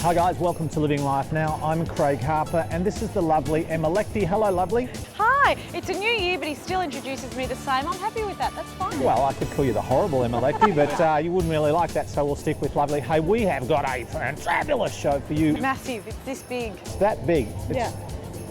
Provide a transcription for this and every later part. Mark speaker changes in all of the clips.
Speaker 1: Hi guys, welcome to Living Life Now. I'm Craig Harper and this is the lovely Emma Lechty. Hello lovely.
Speaker 2: Hi, it's a new year but he still introduces me the same. I'm happy with that, that's fine.
Speaker 1: Well, I could call you the horrible Emma Lechty, but you wouldn't really like that, so we'll stick with lovely. Hey, we have got a fabulous show for you.
Speaker 2: Massive, it's this big.
Speaker 1: It's that big.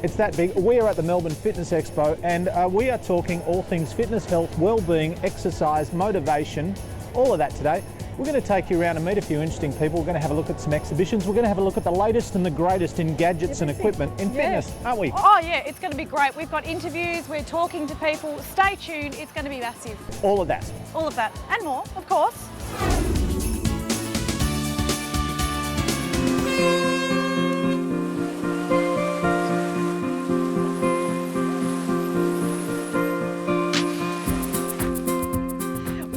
Speaker 1: It's that big. We are at the Melbourne Fitness Expo and we are talking all things fitness, health, well-being, exercise, motivation, all of that today. We're going to take you around and meet a few interesting people. We're going to have a look at some exhibitions. We're going to have a look at the latest and the greatest in gadgets and equipment in fitness, aren't we?
Speaker 2: Oh yeah, it's going to be great. We've got interviews, we're talking to people. Stay tuned, it's going to be massive.
Speaker 1: All of that.
Speaker 2: All of that and more, of course.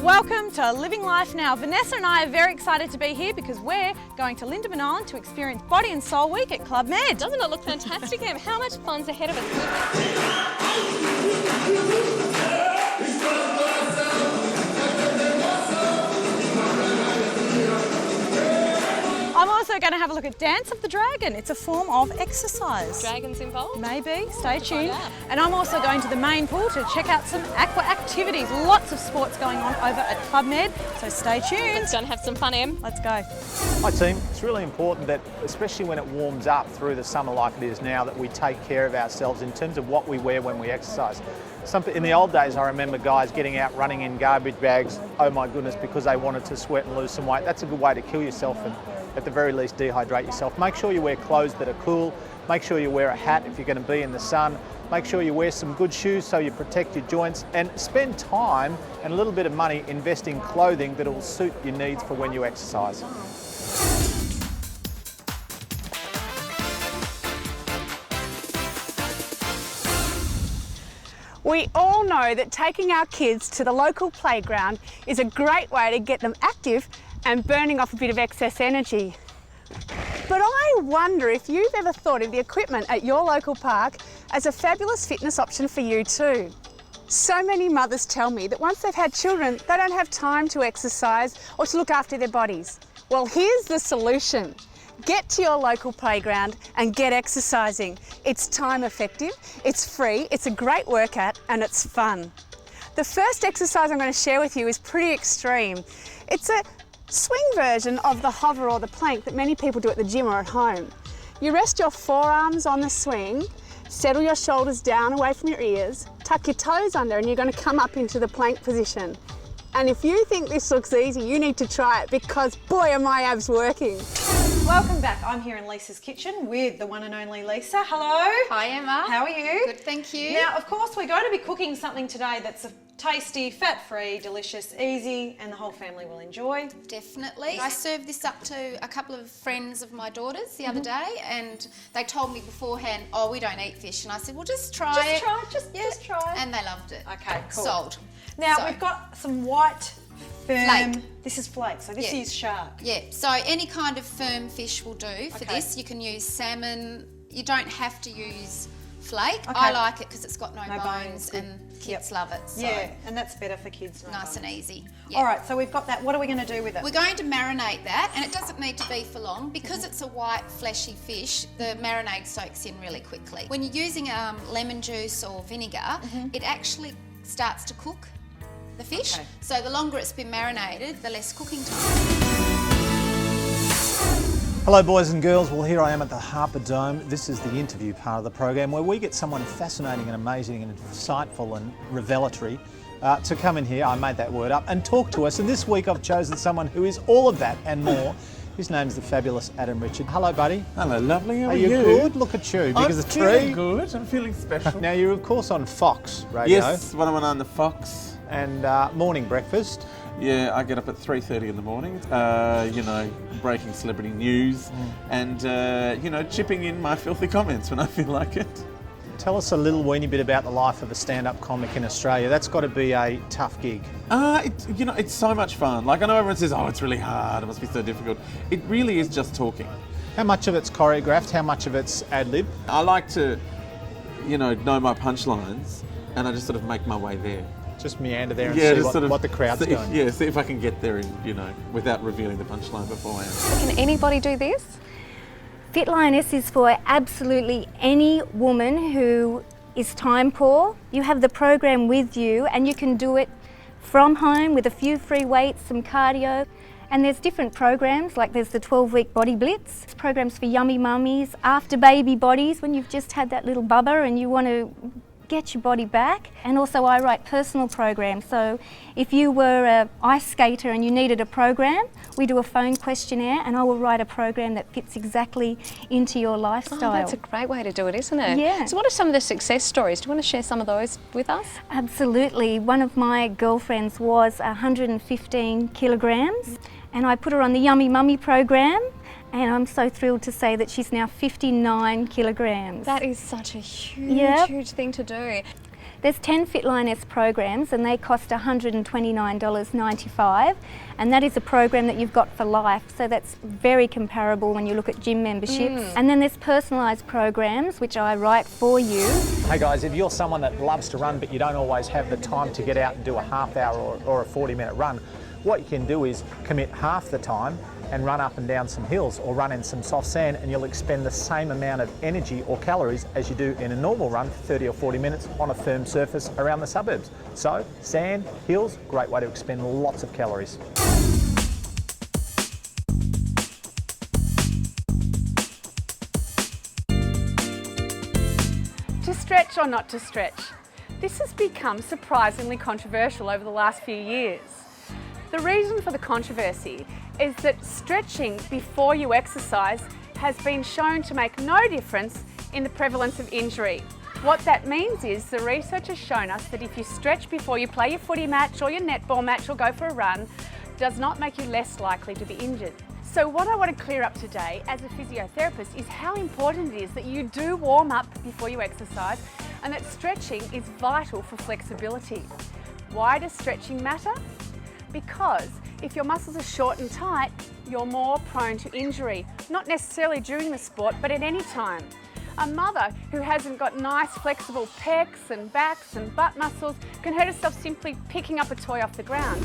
Speaker 2: Welcome to Living Life Now. Vanessa and I are very excited to be here because we're going to Lindeman Island to experience Body and Soul Week at Club Med.
Speaker 3: Doesn't it look fantastic, Em? How much fun's ahead of us?
Speaker 2: I'm also going to have a look at Dance of the Dragon. It's a form of exercise.
Speaker 3: Dragons involved?
Speaker 2: Maybe, stay tuned.
Speaker 3: out.
Speaker 2: And I'm also going to the main pool to check out some aqua activities. Lots of sports going on over at Club Med, so stay tuned.
Speaker 3: Let's go and have some fun, Em.
Speaker 2: Let's go.
Speaker 1: Hi team, it's really important that, especially when it warms up through the summer like it is now, that we take care of ourselves in terms of what we wear when we exercise. In the old days, I remember guys getting out running in garbage bags, oh my goodness, because they wanted to sweat and lose some weight. That's a good way to kill yourself and at the very least dehydrate yourself. Make sure you wear clothes that are cool. Make sure you wear a hat if you're going to be in the sun. Make sure you wear some good shoes so you protect your joints, and spend time and a little bit of money investing clothing that will suit your needs for when you exercise.
Speaker 4: We all know that taking our kids to the local playground is a great way to get them active and burning off a bit of excess energy. But I wonder if you've ever thought of the equipment at your local park as a fabulous fitness option for you too. So many mothers tell me that once they've had children, they don't have time to exercise or to look after their bodies. Well, here's the solution. Get to your local playground and get exercising. It's time effective, it's free, it's a great workout and it's fun. The first exercise I'm going to share with you is pretty extreme. It's a swing version of the hover or the plank that many people do at the gym or at home. You rest your forearms on the swing, settle your shoulders down away from your ears, tuck your toes under and you're going to come up into the plank position. And if you think this looks easy, you need to try it because boy are my abs working.
Speaker 2: Welcome back. I'm here in Lisa's kitchen with the one and only Lisa. Hello.
Speaker 3: Hi, Emma.
Speaker 2: How are you?
Speaker 3: Good, thank you.
Speaker 2: Now, of course, we're going to be cooking something today that's tasty, fat-free, delicious, easy, and the whole family will enjoy.
Speaker 5: Definitely. I served this up to a couple of friends of my daughters the other day and they told me beforehand, oh, we don't eat fish. And I said, well, just try it.
Speaker 2: Just try.
Speaker 5: And they loved it.
Speaker 2: Okay, cool.
Speaker 5: Sold.
Speaker 2: Now,
Speaker 5: So-
Speaker 2: we've got some white, firm...
Speaker 5: Flake.
Speaker 2: This is flake, so this
Speaker 5: Yeah.
Speaker 2: is shark.
Speaker 5: Yeah, so any kind of firm fish will do for
Speaker 2: Okay.
Speaker 5: this. You can use salmon. You don't have to use flake.
Speaker 2: Okay.
Speaker 5: I like it because it's got no,
Speaker 2: No bones,
Speaker 5: bones
Speaker 2: good.
Speaker 5: and kids love it. So
Speaker 2: Yeah, and that's better for kids.
Speaker 5: nice and easy. Yeah.
Speaker 2: All right, so we've got that. What are we going to do with it?
Speaker 5: We're going to marinate that, and it doesn't need to be for long because it's a white, fleshy fish. The marinade soaks in really quickly. When you're using lemon juice or vinegar, it actually starts to cook the fish.
Speaker 2: Okay.
Speaker 5: So the longer it's been marinated, the less cooking time.
Speaker 1: Hello boys and girls, well here I am at the Harper Dome. This is the interview part of the program where we get someone fascinating and amazing and insightful and revelatory to come in here, I made that word up, and talk to us. And this week I've chosen someone who is all of that and more. His name's the fabulous Adam Richard. Hello buddy.
Speaker 6: Hello, lovely. How
Speaker 1: Are
Speaker 6: are
Speaker 1: you
Speaker 6: you?
Speaker 1: good? Look at you, because
Speaker 6: I'm
Speaker 1: the
Speaker 6: feeling
Speaker 1: tree.
Speaker 6: good. I'm feeling special.
Speaker 1: Now you're of course on Fox Radio.
Speaker 6: Yes, when I'm on the Fox.
Speaker 1: And morning breakfast.
Speaker 6: Yeah, I get up at 3:30 in the morning. You know, breaking celebrity news, and you know, chipping in my filthy comments when I feel like it.
Speaker 1: Tell us a little weeny bit about the life of a stand-up comic in Australia. That's got to be a tough gig.
Speaker 6: You know, it's so much fun. Like I know everyone says, "Oh, it's really hard. It must be so difficult." It really is just talking.
Speaker 1: How much of it's choreographed? How much of it's ad-lib?
Speaker 6: I like to, you know my punchlines, and I just sort of make my way there.
Speaker 1: Just meander there and
Speaker 6: Yeah,
Speaker 1: see
Speaker 6: just sort of
Speaker 1: what the crowd's
Speaker 6: see,
Speaker 1: going.
Speaker 6: Yeah, see if I can get there, in, without revealing the punchline beforehand.
Speaker 3: Can anybody do this?
Speaker 7: Fit Lioness is for absolutely any woman who is time poor. You have the program with you and you can do it from home with a few free weights, some cardio. And there's different programs, like there's the 12-week Body Blitz. It's programs for yummy mummies, after baby bodies, when you've just had that little bubba and you want to get your body back. And also I write personal programs. So if you were an ice skater and you needed a program, we do a phone questionnaire and I will write a program that fits exactly into your lifestyle.
Speaker 3: Oh, that's a great way to do it, isn't it?
Speaker 7: Yeah.
Speaker 3: So what are some of the success stories? Do you want to share some of those with us?
Speaker 7: Absolutely. One of my girlfriends was 115 kilograms and I put her on the Yummy Mummy program, and I'm so thrilled to say that she's now 59 kilograms.
Speaker 3: That is such a huge thing to do.
Speaker 7: There's 10 Fit Lioness programs and they cost $129.95, and that is a program that you've got for life, so that's very comparable when you look at gym memberships. And then there's personalised programs which I write for you.
Speaker 1: Hey guys, if you're someone that loves to run but you don't always have the time to get out and do a half hour or a 40-minute run, what you can do is commit half the time and run up and down some hills or run in some soft sand, and you'll expend the same amount of energy or calories as you do in a normal run for 30 or 40 minutes on a firm surface around the suburbs. So sand, hills, great way to expend lots of calories.
Speaker 4: To stretch or not to stretch? This has become surprisingly controversial over the last few years. The reason for the controversy is that stretching before you exercise has been shown to make no difference in the prevalence of injury. What that means is the research has shown us that if you stretch before you play your footy match or your netball match or go for a run, does not make you less likely to be injured. So what I want to clear up today as a physiotherapist is how important it is that you do warm up before you exercise, and that stretching is vital for flexibility. Why does stretching matter? Because if your muscles are short and tight, you're more prone to injury, not necessarily during the sport, but at any time. A mother who hasn't got nice flexible pecs and backs and butt muscles can hurt herself simply picking up a toy off the ground.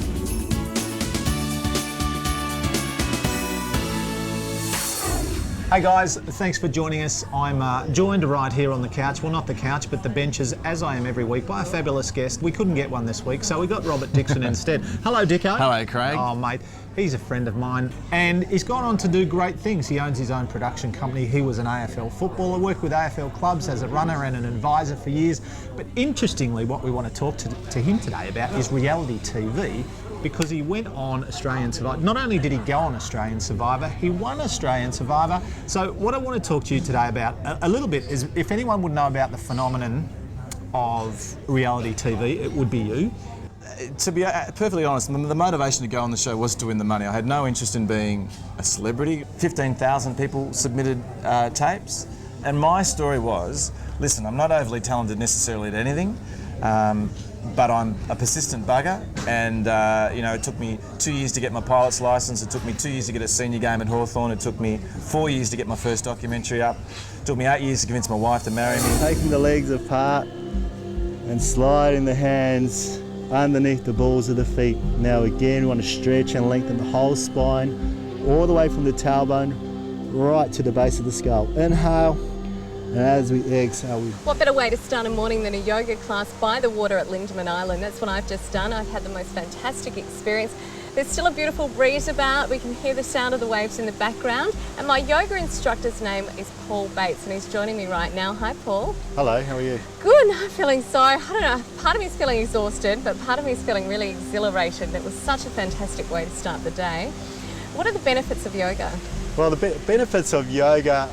Speaker 1: Hey guys, thanks for joining us. I'm joined right here on the couch, well not the couch, but the benches, as I am every week, by a fabulous guest. We couldn't get one this week, so we got Robert Dixon instead. Hello, Dicko.
Speaker 8: Hello, Craig.
Speaker 1: Oh, mate, he's a friend of mine, and he's gone on to do great things. He owns his own production company. He was an AFL footballer, worked with AFL clubs as a runner and an advisor for years. But interestingly, what we want to talk to him today about is reality TV, because he went on Australian Survivor. Not only did he go on Australian Survivor, he won Australian Survivor. So what I want to talk to you today about a little bit is, if anyone would know about the phenomenon of reality TV, it would be you.
Speaker 8: To be perfectly honest, the motivation to go on the show was to win the money. I had no interest in being a celebrity. 15,000 people submitted tapes, and my story was, listen, I'm not overly talented necessarily at anything, but I'm a persistent bugger, and you know, it took me 2 years to get my pilot's license, it took me 2 years to get a senior game at Hawthorn, it took me 4 years to get my first documentary up, it took me 8 years to convince my wife to marry me.
Speaker 9: Taking the legs apart and sliding the hands underneath the balls of the feet. Now again, we want to stretch and lengthen the whole spine, all the way from the tailbone right to the base of the skull. Inhale, and as we exhale, we...
Speaker 3: What better way to start a morning than a yoga class by the water at Lindeman Island? That's what I've just done. I've had the most fantastic experience. There's still a beautiful breeze about. We can hear the sound of the waves in the background. And my yoga instructor's name is Paul Bates, and he's joining me right now. Hi, Paul.
Speaker 9: Hello, how are you?
Speaker 3: Good. I'm feeling so, I don't know, part of me is feeling exhausted, but part of me is feeling really exhilarated. It was such a fantastic way to start the day. What are the benefits of yoga?
Speaker 9: Well, the benefits of yoga,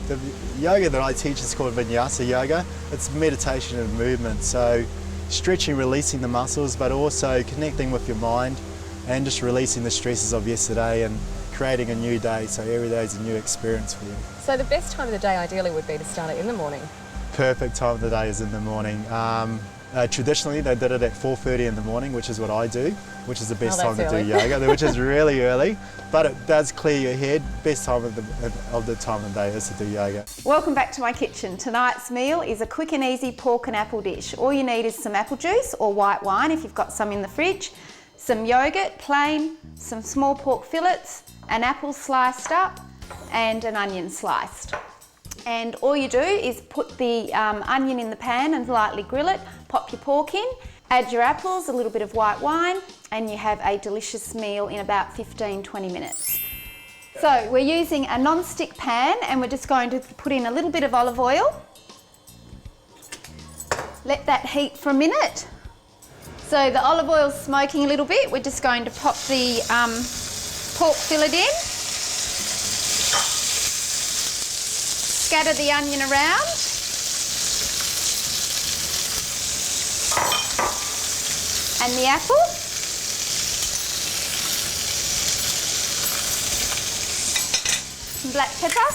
Speaker 9: the yoga that I teach is called Vinyasa Yoga. It's meditation and movement, so stretching, releasing the muscles, but also connecting with your mind and just releasing the stresses of yesterday and creating a new day, so every day is a new experience for you.
Speaker 3: So the best time of the day ideally would be to start it in the morning?
Speaker 9: Perfect time of the day is in the morning. Traditionally, they did it at 4:30 in the morning, which is what I do, which is the best time to do yoga, which is really early, but it does clear your head. Best time of the time of the day is to do yoga.
Speaker 10: Welcome back to my kitchen. Tonight's meal is a quick and easy pork and apple dish. All you need is some apple juice or white wine if you've got some in the fridge, some yogurt, plain, some small pork fillets, an apple sliced up, and an onion sliced. And all you do is put the onion in the pan and lightly grill it, pop your pork in, add your apples, a little bit of white wine, and you have a delicious meal in about 15-20 minutes. So we're using a non-stick pan and we're just going to put in a little bit of olive oil. Let that heat for a minute. So the olive oil's smoking a little bit. We're just going to pop the pork fillet in. Scatter the onion around. And the apple. Some black pepper.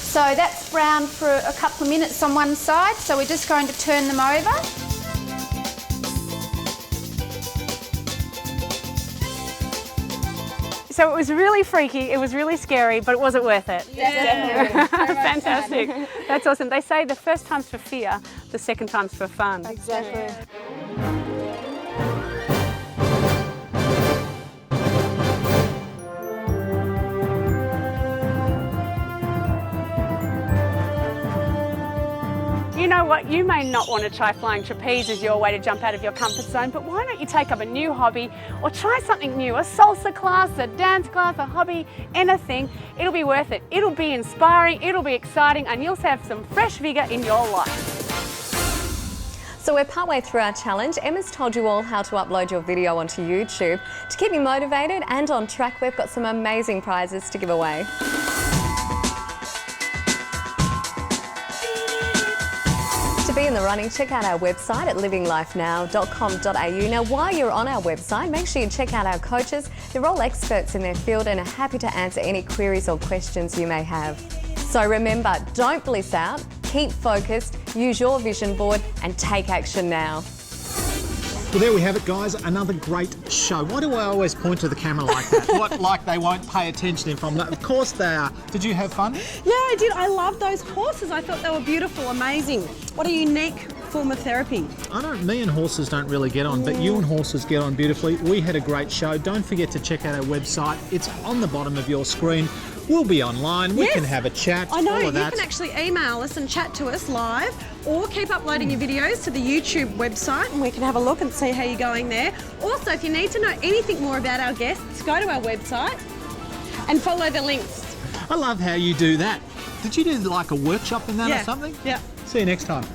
Speaker 10: So that's browned for a couple of minutes on one side, so we're just going to turn them over.
Speaker 4: So it was really freaky, it was really scary, but was it worth it?
Speaker 3: Yeah.
Speaker 4: Fantastic. That's awesome. They say the first time's for fear, the second time's for fun.
Speaker 3: Exactly.
Speaker 4: You know what, you may not want to try flying trapeze as your way to jump out of your comfort zone, but why don't you take up a new hobby or try something new, a salsa class, a dance class, a hobby, anything. It'll be worth it. It'll be inspiring, it'll be exciting, and you'll have some fresh vigour in your life.
Speaker 3: So we're partway through our challenge. Emma's told you all how to upload your video onto YouTube. To keep you motivated and on track, we've got some amazing prizes to give away. To be in the running, check out our website at livinglifenow.com.au. Now, while you're on our website, make sure you check out our coaches. They're all experts in their field and are happy to answer any queries or questions you may have. So remember, don't bliss out, keep focused, use your vision board and take action now.
Speaker 1: Well, there we have it, guys. Another great show. Why do I always point to the camera like that? What, like they won't pay attention if I'm not? Of course they are. Did you have fun?
Speaker 2: Yeah, I did. I loved those horses. I thought they were beautiful, amazing. What a unique form of therapy.
Speaker 1: Me and horses don't really get on, but you and horses get on beautifully. We had a great show. Don't forget to check out our website. It's on the bottom of your screen. We'll be online. We can have a chat.
Speaker 2: I know,
Speaker 1: all
Speaker 2: you
Speaker 1: of that.
Speaker 2: can actually email us and chat to us live, or keep uploading your videos to the YouTube website and we can have a look and see how you're going there. Also, if you need to know anything more about our guests, go to our website and follow the links.
Speaker 1: I love how you do that. Did you do like a workshop in that or something?
Speaker 2: Yeah.
Speaker 1: See you next time.